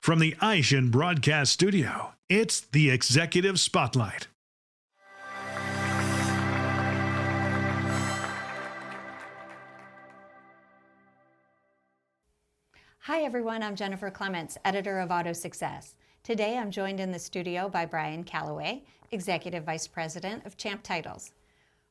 From the Aishin Broadcast Studio, it's the Executive Spotlight. Hi everyone, I'm Jennifer Clements, editor of AutoSuccess. Today I'm joined in the studio by Bryan Calloway, Executive Vice President of Champ Titles.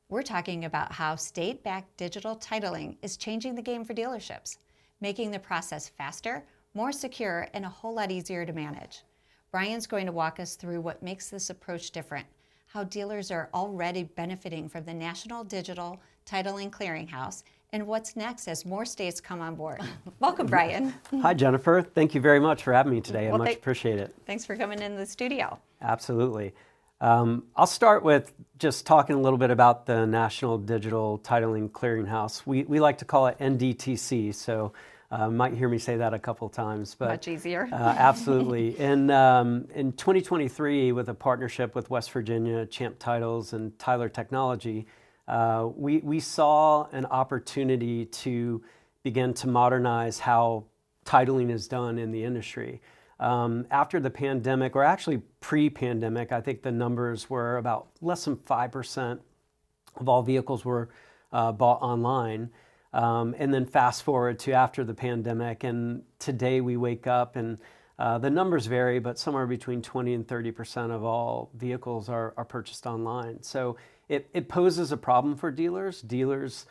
We're talking about how state-backed digital titling is changing the game for dealerships, making the process faster, more secure, and a whole lot easier to manage. Bryan's going to walk us through what makes this approach different, how dealers are already benefiting from the National Digital Titling Clearinghouse, and what's next as more states come on board. Welcome, Bryan. Hi, Jennifer. Thank you very much for having me today. I much appreciate it. Thanks for coming in the studio. Absolutely. I'll start with just talking a little bit about the National Digital Titling Clearinghouse. We like to call it NDTC, so might hear me say that a couple times. But, much easier. Absolutely. In 2023, with a partnership with West Virginia, Champ Titles, and Tyler Technology, we saw an opportunity to begin to modernize how titling is done in the industry. After the pandemic, or actually pre-pandemic, I think the numbers were about less than 5% of all vehicles were bought online. And then fast forward to after the pandemic, and today we wake up and the numbers vary, but somewhere between 20 and 30% of all vehicles are purchased online. So it poses a problem for dealers. Dealers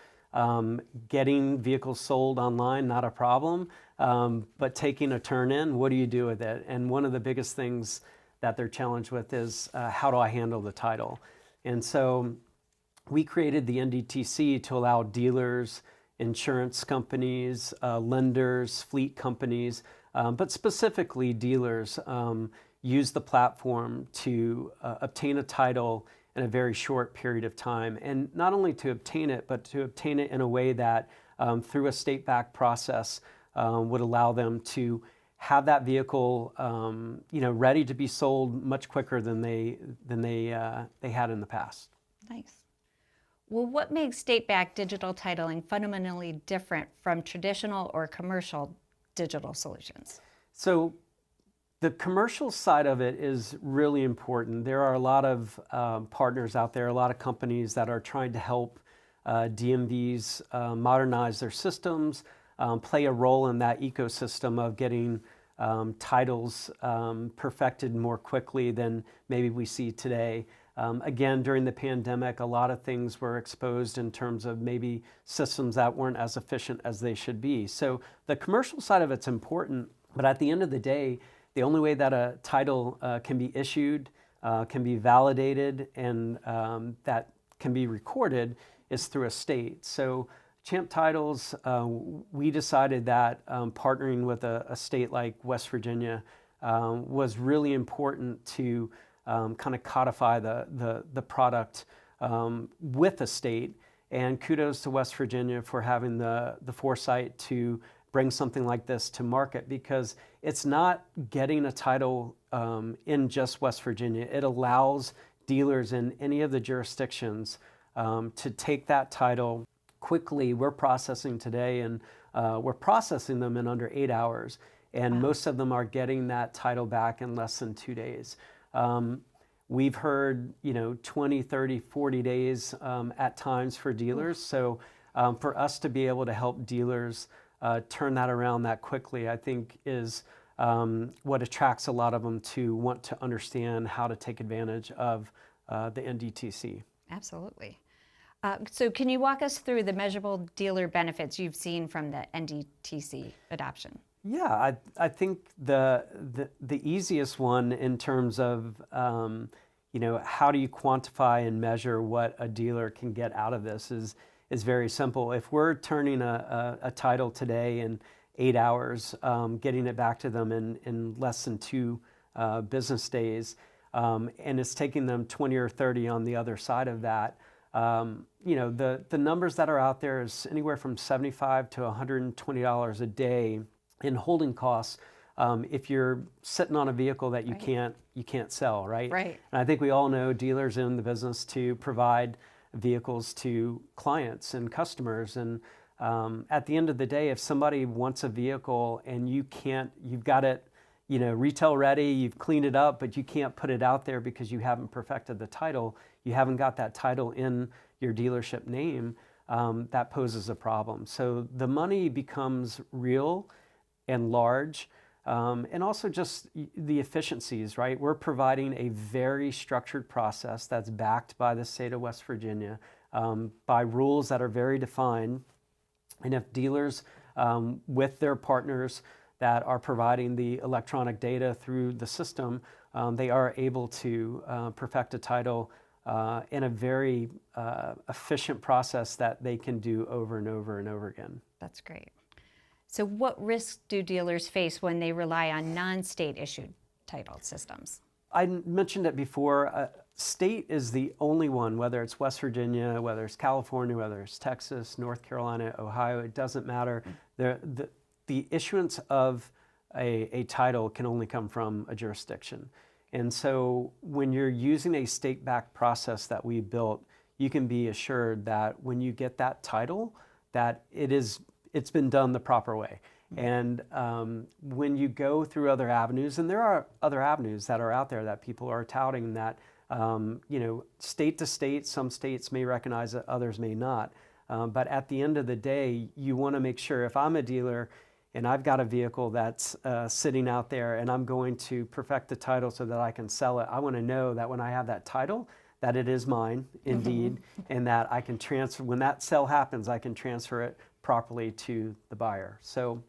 getting vehicles sold online, not a problem, but taking a turn in, what do you do with it? And one of the biggest things that they're challenged with is how do I handle the title? And so we created the NDTC to allow dealers, insurance companies, lenders, fleet companies, but specifically dealers use the platform to obtain a title in a very short period of time. And not only to obtain it, but to obtain it in a way that through a state-backed process would allow them to have that vehicle ready to be sold much quicker than they had in the past. Nice. Well, what makes state-backed digital titling fundamentally different from traditional or commercial digital solutions? So the commercial side of it is really important. There are a lot of partners out there, a lot of companies that are trying to help DMVs modernize their systems, play a role in that ecosystem of getting titles perfected more quickly than maybe we see today. Again, during the pandemic, a lot of things were exposed in terms of maybe systems that weren't as efficient as they should be. So the commercial side of it's important, but at the end of the day, the only way that a title can be issued, can be validated, and that can be recorded is through a state. So Champ Titles, we decided that partnering with a state like West Virginia was really important to kind of codify the product with a state. And kudos to West Virginia for having the foresight to bring something like this to market, because it's not getting a title in just West Virginia. It allows dealers in any of the jurisdictions to take that title quickly. We're processing today, and we're processing them in under 8 hours. And most of them are getting that title back in less than 2 days. We've heard, 20, 30, 40 days at times for dealers. So for us to be able to help dealers turn that around that quickly, I think is what attracts a lot of them to want to understand how to take advantage of the NDTC. Absolutely. So can you walk us through the measurable dealer benefits you've seen from the NDTC adoption? Yeah, I think the easiest one in terms of how do you quantify and measure what a dealer can get out of this is very simple. If we're turning a title today in 8 hours, getting it back to them in less than 2 business days, and it's taking them 20 or 30 on the other side of that, the numbers that are out there is anywhere from $75 to $120 a day in holding costs if you're sitting on a vehicle that you can't sell, right? Right. And I think we all know dealers in the business to provide vehicles to clients and customers, and at the end of the day, if somebody wants a vehicle and you've got it retail ready, you've cleaned it up, but you can't put it out there because you haven't perfected the title. You haven't got that title in your dealership name. That poses a problem. So the money becomes real and large, and also just the efficiencies, right? We're providing a very structured process that's backed by the state of West Virginia, by rules that are very defined. And if dealers with their partners that are providing the electronic data through the system, they are able to perfect a title in a very efficient process that they can do over and over and over again. That's great. So what risks do dealers face when they rely on non-state issued title systems? I mentioned it before. State is the only one, whether it's West Virginia, whether it's California, whether it's Texas, North Carolina, Ohio, it doesn't matter. The issuance of a title can only come from a jurisdiction. And so when you're using a state-backed process that we built, you can be assured that when you get that title, that it's been done the proper way. And when you go through other avenues, and there are other avenues that are out there that people are touting that, state to state, some states may recognize it, others may not. But at the end of the day, you want to make sure, if I'm a dealer and I've got a vehicle that's sitting out there and I'm going to perfect the title so that I can sell it, I want to know that when I have that title, that it is mine indeed, and that I can transfer, when that sale happens, I can transfer it properly to the buyer. So,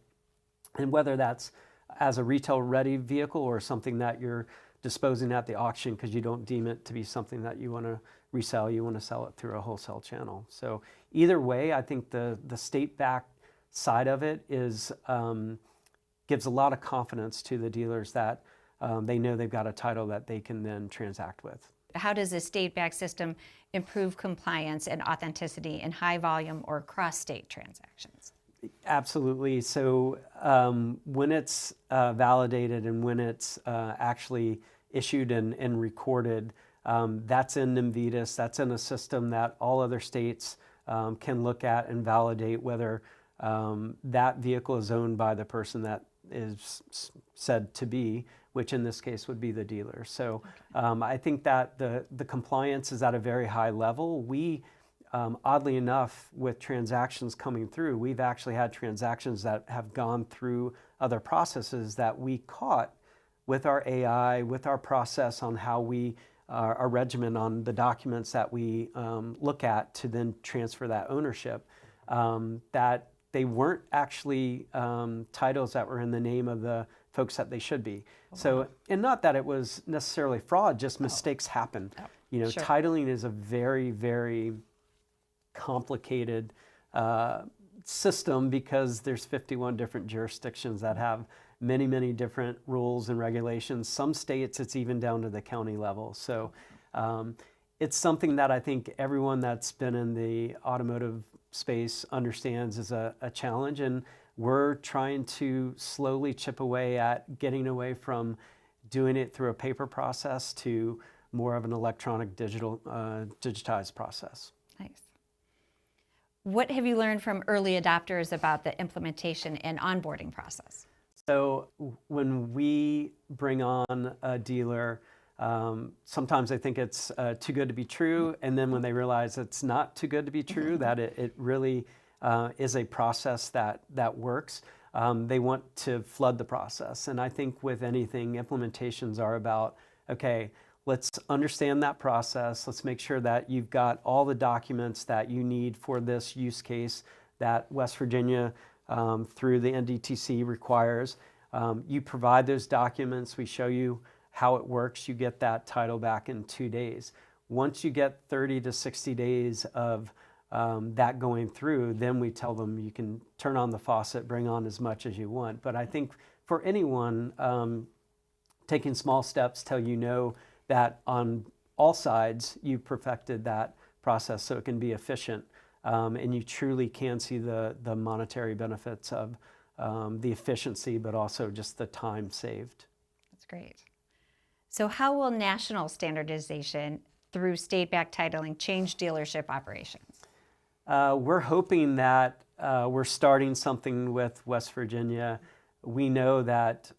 and whether that's as a retail ready vehicle or something that you're disposing at the auction because you don't deem it to be something that you want to resell, you want to sell it through a wholesale channel. So either way, I think the state-backed side of it is gives a lot of confidence to the dealers that they know they've got a title that they can then transact with. How does a state-backed system improve compliance and authenticity in high volume or cross-state transactions? Absolutely. So when it's validated and when it's actually issued and recorded, that's in NMVIDIS. That's in a system that all other states can look at and validate whether that vehicle is owned by the person that is said to be, which in this case would be the dealer. So I think that the compliance is at a very high level. We, oddly enough, with transactions coming through, we've actually had transactions that have gone through other processes that we caught with our AI, with our process on how we, our regimen on the documents that we look at to then transfer that ownership, that they weren't actually titles that were in the name of the folks that they should be. So, and not that it was necessarily fraud, just mistakes happen. Sure. Titling is a very, very complicated system because there's 51 different jurisdictions that have many, many different rules and regulations. Some states, it's even down to the county level. So it's something that I think everyone that's been in the automotive space understands is a challenge, and we're trying to slowly chip away at getting away from doing it through a paper process to more of an electronic digitized process. Nice. What have you learned from early adopters about the implementation and onboarding process? So when we bring on a dealer, sometimes they think it's too good to be true, and then when they realize it's not too good to be true, that it really is a process that works, they want to flood the process. And I think with anything, implementations are about, okay, let's understand that process. Let's make sure that you've got all the documents that you need for this use case that West Virginia through the NDTC requires. You provide those documents, we show you how it works, you get that title back in 2 days. Once you get 30 to 60 days of that going through, then we tell them you can turn on the faucet, bring on as much as you want. But I think for anyone, taking small steps till you know that on all sides you've perfected that process so it can be efficient, and you truly can see the monetary benefits of the efficiency, but also just the time saved. That's great. So how will national standardization through state-backed titling change dealership operations? We're hoping that we're starting something with West Virginia. We know that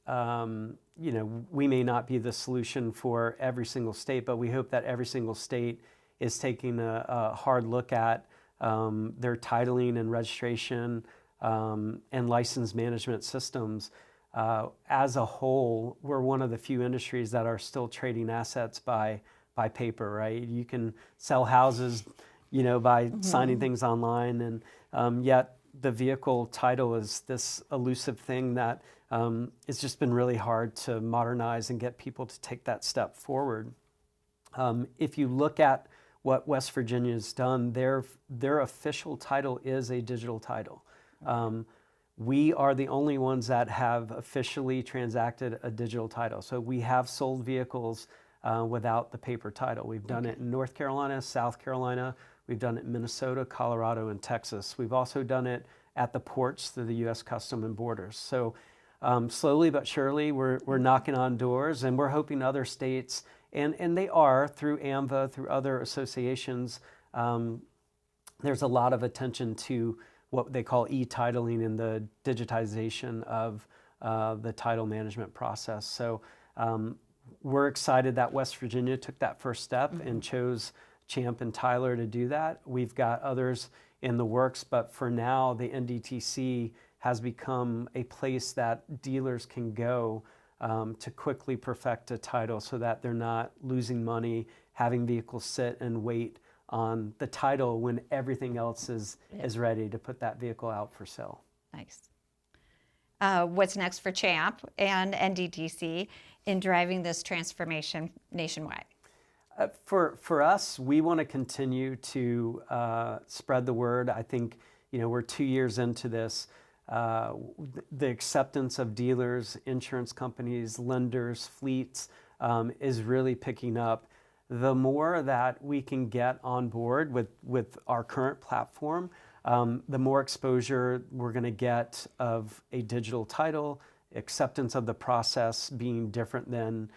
we may not be the solution for every single state, but we hope that every single state is taking a hard look at their titling and registration and license management systems. As a whole, we're one of the few industries that are still trading assets by paper, right? You can sell houses, by signing things online, and yet the vehicle title is this elusive thing that it's just been really hard to modernize and get people to take that step forward. If you look at what West Virginia's done, their official title is a digital title. We are the only ones that have officially transacted a digital title. So we have sold vehicles without the paper title. We've done it in North Carolina, South Carolina. We've done it in Minnesota, Colorado, and Texas. We've also done it at the ports through the U.S. Customs and Borders. So slowly but surely, we're knocking on doors, and we're hoping other states, and they are, through AMVA, through other associations, there's a lot of attention to what they call e-titling and the digitization of the title management process. So we're excited that West Virginia took that first step and chose Champ and Tyler to do that. We've got others in the works, but for now, the NDTC has become a place that dealers can go to quickly perfect a title so that they're not losing money, having vehicles sit and wait on the title when everything else is ready to put that vehicle out for sale. Nice. What's next for Champ and NDTC in driving this transformation nationwide? For us, we want to continue to spread the word. I think we're 2 years into this. The acceptance of dealers, insurance companies, lenders, fleets is really picking up. The more that we can get on board with our current platform, the more exposure we're going to get of a digital title, acceptance of the process being different than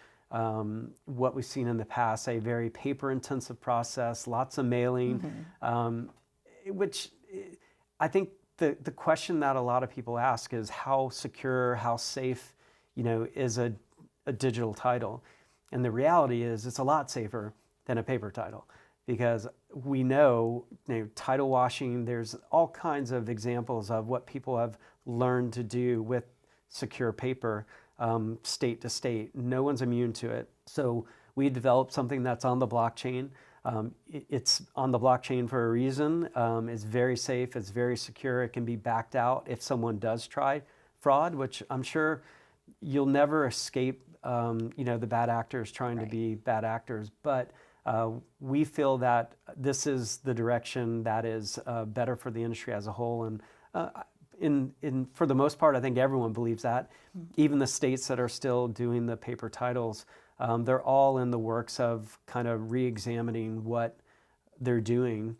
what we've seen in the past, a very paper-intensive process, lots of mailing, which I think the question that a lot of people ask is how secure, how safe, is a digital title. And the reality is it's a lot safer than a paper title, because we know, title washing, there's all kinds of examples of what people have learned to do with secure paper state to state. No one's immune to it. So we developed something that's on the blockchain. It's on the blockchain for a reason. It's very safe. It's very secure. It can be backed out if someone does try fraud, which I'm sure you'll never escape, the bad actors trying to be bad actors. But we feel that this is the direction that is better for the industry as a whole. And for the most part, I think everyone believes that. Even the states that are still doing the paper titles, they're all in the works of kind of re-examining what they're doing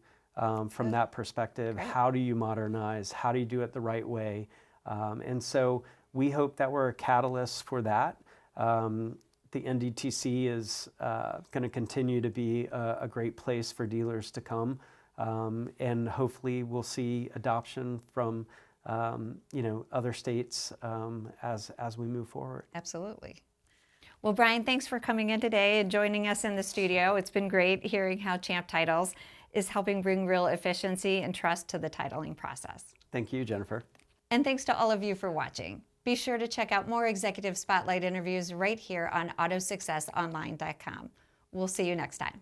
from that perspective. Great. How do you modernize? How do you do it the right way? And so we hope that we're a catalyst for that. The NDTC is going to continue to be a great place for dealers to come, and hopefully we'll see adoption from other states as we move forward. Absolutely. Well, Bryan, thanks for coming in today and joining us in the studio. It's been great hearing how Champ Titles is helping bring real efficiency and trust to the titling process. Thank you, Jennifer. And thanks to all of you for watching. Be sure to check out more Executive Spotlight interviews right here on AutoSuccessOnline.com. We'll see you next time.